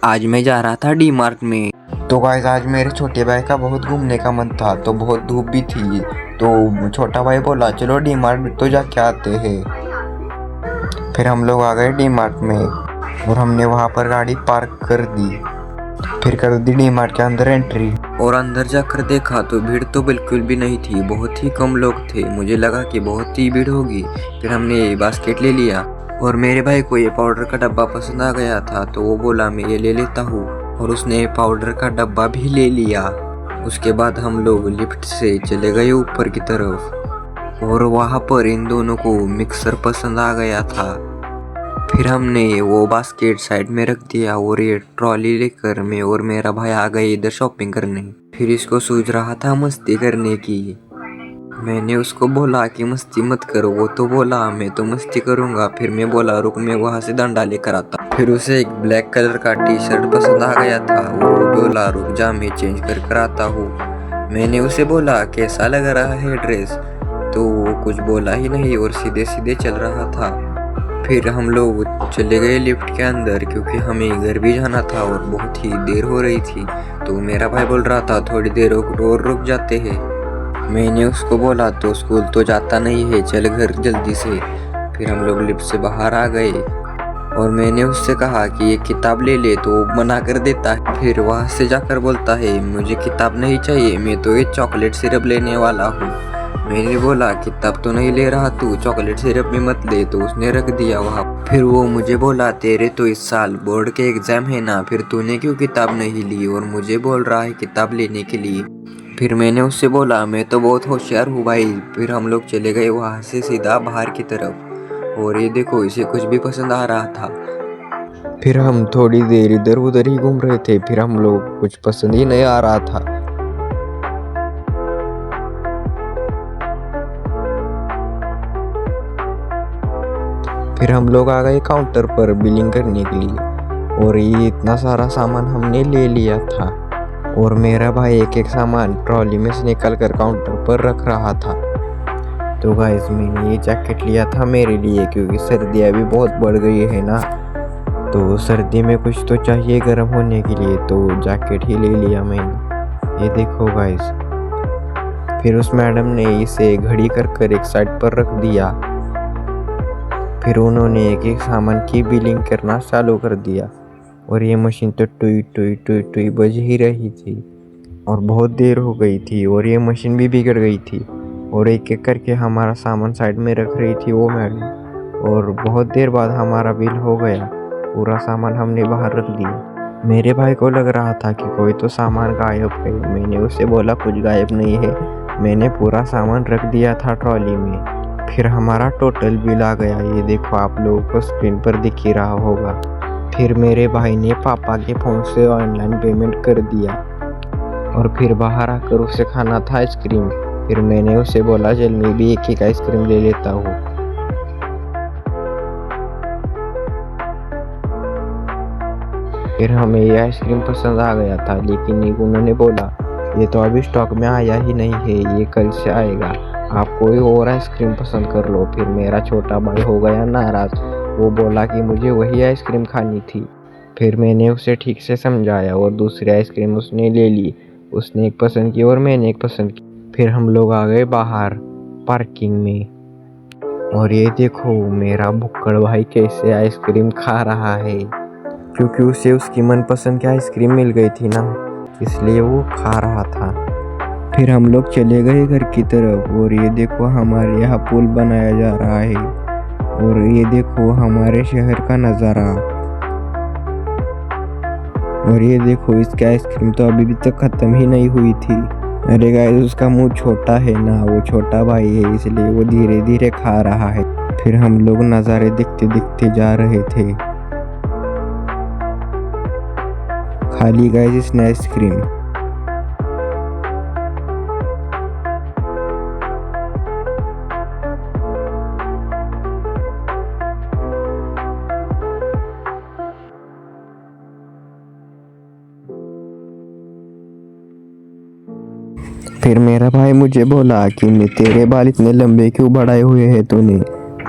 आज मैं जा रहा था डी मार्ट में। तो गाइस आज मेरे छोटे भाई का बहुत घूमने का मन था, तो बहुत धूप भी थी। तो छोटा भाई बोला चलो डी मार्ट तो जाके आते हैं। फिर हम लोग आ गए डी मार्ट में और हमने वहाँ पर गाड़ी पार्क कर दी। फिर कर दी डी मार्ट के अंदर एंट्री। और अंदर जाकर देखा तो भीड़ तो बिल्कुल भी नहीं थी, बहुत ही कम लोग थे। मुझे लगा कि बहुत ही भीड़ होगी। फिर हमने ये बास्केट ले लिया और मेरे भाई को ये पाउडर का डब्बा पसंद आ गया था, तो वो बोला मैं ये ले लेता हूँ, और उसने पाउडर का डब्बा भी ले लिया। उसके बाद हम लोग लिफ्ट से चले गए ऊपर की तरफ और वहाँ पर इन दोनों को मिक्सर पसंद आ गया था। फिर हमने वो बास्केट साइड में रख दिया और ये ट्रॉली लेकर मैं और मेरा भाई आ गए इधर शॉपिंग करने। फिर इसको सूझ रहा था मस्ती करने की। मैंने उसको बोला कि मस्ती मत करो, वो तो बोला मैं तो मस्ती करूंगा। फिर मैं बोला रुक मैं वहाँ से डंडा लेकर आता। फिर उसे एक ब्लैक कलर का टी शर्ट पसंद आ गया था, वो बोला रुक जा मैं चेंज कर आता हूँ। मैंने उसे बोला कैसा लग रहा है ड्रेस, तो वो कुछ बोला ही नहीं और सीधे सीधे चल रहा था। फिर हम लोग चले गए लिफ्ट के अंदर क्योंकि हमें घर भी जाना था और बहुत ही देर हो रही थी। तो मेरा भाई बोल रहा था थोड़ी देर और रुक जाते हैं। मैंने उसको बोला तो स्कूल तो जाता नहीं है, चल घर जल्दी से। फिर हम लोग लिफ्ट से बाहर आ गए और मैंने उससे कहा कि ये किताब ले ले, तो वो मना कर देता है। फिर वहाँ से जाकर बोलता है मुझे किताब नहीं चाहिए, मैं तो ये चॉकलेट सिरप लेने वाला हूँ। मैंने बोला किताब तो नहीं ले रहा तू, चॉकलेट सिरप में मत ले, तो उसने रख दिया वहाँ। फिर वो मुझे बोला तेरे तो इस साल बोर्ड के एग्जाम है ना, फिर तूने क्यों किताब नहीं ली, और मुझे बोल रहा है किताब लेने के लिए। फिर मैंने उससे बोला मैं तो बहुत होशियार हूँ भाई। फिर हम लोग चले गए वहाँ से सीधा बाहर की तरफ और ये देखो इसे कुछ भी पसंद आ रहा था। फिर हम थोड़ी देर इधर उधर ही घूम रहे थे, फिर हम लोग कुछ पसंद ही नहीं आ रहा था। फिर हम लोग आ गए काउंटर पर बिलिंग करने के लिए और ये इतना सारा सामान हमने ले लिया था और मेरा भाई एक एक सामान ट्रॉली में से निकल कर काउंटर पर रख रहा था। तो गाइस मैंने ये जैकेट लिया था मेरे लिए क्योंकि सर्दियाँ भी बहुत बढ़ गई है ना, तो सर्दी में कुछ तो चाहिए गर्म होने के लिए, तो जैकेट ही ले लिया मैंने। ये देखो गाइस। फिर उस मैडम ने इसे घड़ी कर एक साइड पर रख दिया। फिर उन्होंने एक एक सामान की बिलिंग करना चालू कर दिया और ये मशीन तो टुई टुई टुई टुई बज ही रही थी और बहुत देर हो गई थी और ये मशीन भी बिगड़ गई थी और एक एक करके हमारा सामान साइड में रख रही थी वो मैडम। और बहुत देर बाद हमारा बिल हो गया, पूरा सामान हमने बाहर रख दिया। मेरे भाई को लग रहा था कि कोई तो सामान गायब है। मैंने उसे बोला कुछ गायब नहीं है, मैंने पूरा सामान रख दिया था ट्रॉली में। फिर हमारा टोटल बिल आ गया, ये देखो आप लोगों को स्क्रीन पर दिख ही रहा होगा। फिर मेरे भाई ने पापा के फ़ोन से ऑनलाइन पेमेंट कर दिया और फिर बाहर आकर उसे खाना था आइसक्रीम। फिर मैंने उसे बोला चल मैं भी एक आइसक्रीम ले लेता हूँ। फिर हमें ये आइसक्रीम पसंद आ गया था, लेकिन उन्होंने बोला ये तो अभी स्टॉक में आया ही नहीं है, ये कल से आएगा, आप कोई और आइसक्रीम पसंद कर लो। फिर मेरा छोटा भाई हो गया नाराज, वो बोला कि मुझे वही आइसक्रीम खानी थी। फिर मैंने उसे ठीक से समझाया और दूसरी आइसक्रीम उसने ले ली। उसने एक पसंद की और मैंने एक पसंद की। फिर हम लोग आ गए बाहर पार्किंग में और ये देखो मेरा भुक्कड़ भाई कैसे आइसक्रीम खा रहा है, क्योंकि उसे उसकी मनपसंद की आइसक्रीम मिल गई थी ना, इसलिए वो खा रहा था। फिर हम लोग चले गए घर की तरफ और ये देखो हमारे यहाँ पुल बनाया जा रहा है और ये देखो हमारे शहर का नज़ारा। और ये देखो इसकी आइसक्रीम तो अभी भी तक ख़त्म ही नहीं हुई थी। अरे गाइस उसका मुंह छोटा है ना, वो छोटा भाई है इसलिए वो धीरे धीरे खा रहा है। फिर हम लोग नज़ारे देखते देखते जा रहे थे। खाली गाइस इसने आइसक्रीम। फिर मेरा भाई मुझे बोला कि मैं तेरे बाल इतने लंबे क्यों बढ़ाए हुए हैं तूने।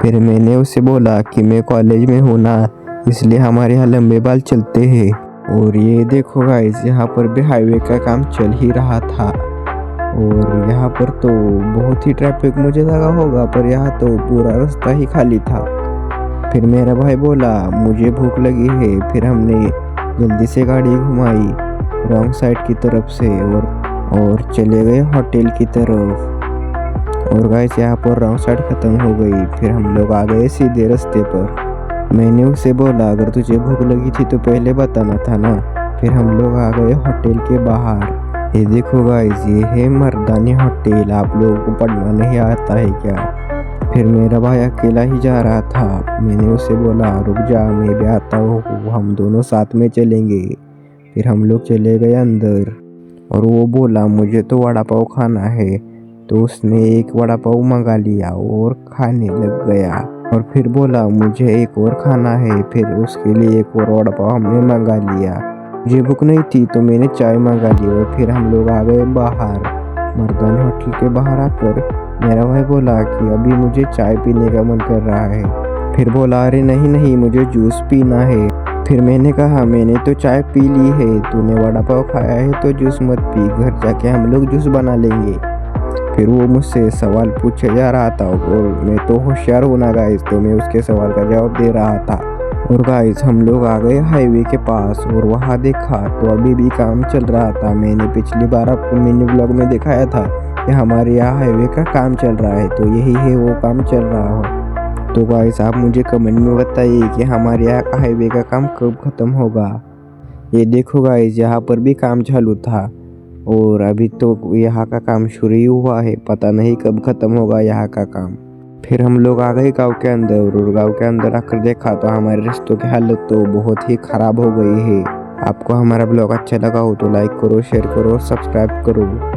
फिर मैंने उसे बोला कि मैं कॉलेज में हूँ ना, इसलिए हमारे यहाँ लंबे बाल चलते हैं। और ये देखो गाइस, यहाँ पर भी हाईवे का काम चल ही रहा था और यहाँ पर तो बहुत ही ट्रैफिक मुझे लगा होगा, पर यहाँ तो पूरा रास्ता ही खाली था। फिर मेरा भाई बोला मुझे भूख लगी है, फिर हमने जल्दी से गाड़ी घुमाई रॉन्ग साइड की तरफ से और चले गए होटल की तरफ। और गाइस यहाँ पर रॉन्ग साइड खत्म हो गई, फिर हम लोग आ गए सीधे रास्ते पर। मैंने उसे बोला अगर तुझे भूख लगी थी तो पहले बताना था ना। फिर हम लोग आ गए होटल के बाहर। ये देखो गाइस, ये है मर्दानी होटल। आप लोगों को पढ़ना नहीं आता है क्या? फिर मेरा भाई अकेला ही जा रहा था। मैंने उसे बोला रुक जा, मैं भी आता हूँ, हम दोनों साथ में चलेंगे। फिर हम लोग चले गए अंदर और वो बोला मुझे तो वड़ा पाव खाना है, तो उसने एक वड़ा पाव मंगा लिया और खाने लग गया। और फिर बोला मुझे एक और खाना है, फिर उसके लिए एक और वड़ा पाव हमने मंगा लिया। मुझे भूख नहीं थी तो मैंने चाय मंगा ली और फिर हम लोग आ गए बाहर। मर्दानी होटल के बाहर आकर मेरा भाई बोला कि अभी मुझे चाय पीने का मन कर रहा है। फिर बोला अरे नहीं नहीं, मुझे जूस पीना है। फिर मैंने कहा मैंने तो चाय पी ली है, तूने वड़ा पाव खाया है तो जूस मत पी, घर जाके हम लोग जूस बना लेंगे। फिर वो मुझसे सवाल पूछे जा रहा था और मैं तो होशियार हूँ ना गाइस, तो मैं उसके सवाल का जवाब दे रहा था। और गाइस हम लोग आ गए हाईवे के पास और वहाँ देखा तो अभी भी काम चल रहा था। मैंने पिछली बार आपको मिनी ब्लॉग में दिखाया था कि हमारे यहाँ हाईवे का काम चल रहा है, तो यही है वो काम चल रहा हो। तो गाइस आप मुझे कमेंट में बताइए कि हमारे यहाँ का हाईवे का काम कब ख़त्म होगा। ये देखो गाइस, यहाँ पर भी काम चालू था और अभी तो यहाँ का काम शुरू ही हुआ है, पता नहीं कब ख़त्म होगा यहाँ का काम। फिर हम लोग आ गए गांव के अंदर और गांव के अंदर आकर देखा तो हमारे रास्तों की हालत तो बहुत ही ख़राब हो गई है। आपको हमारा ब्लॉग अच्छा लगा हो तो लाइक करो, शेयर करो, सब्सक्राइब करो।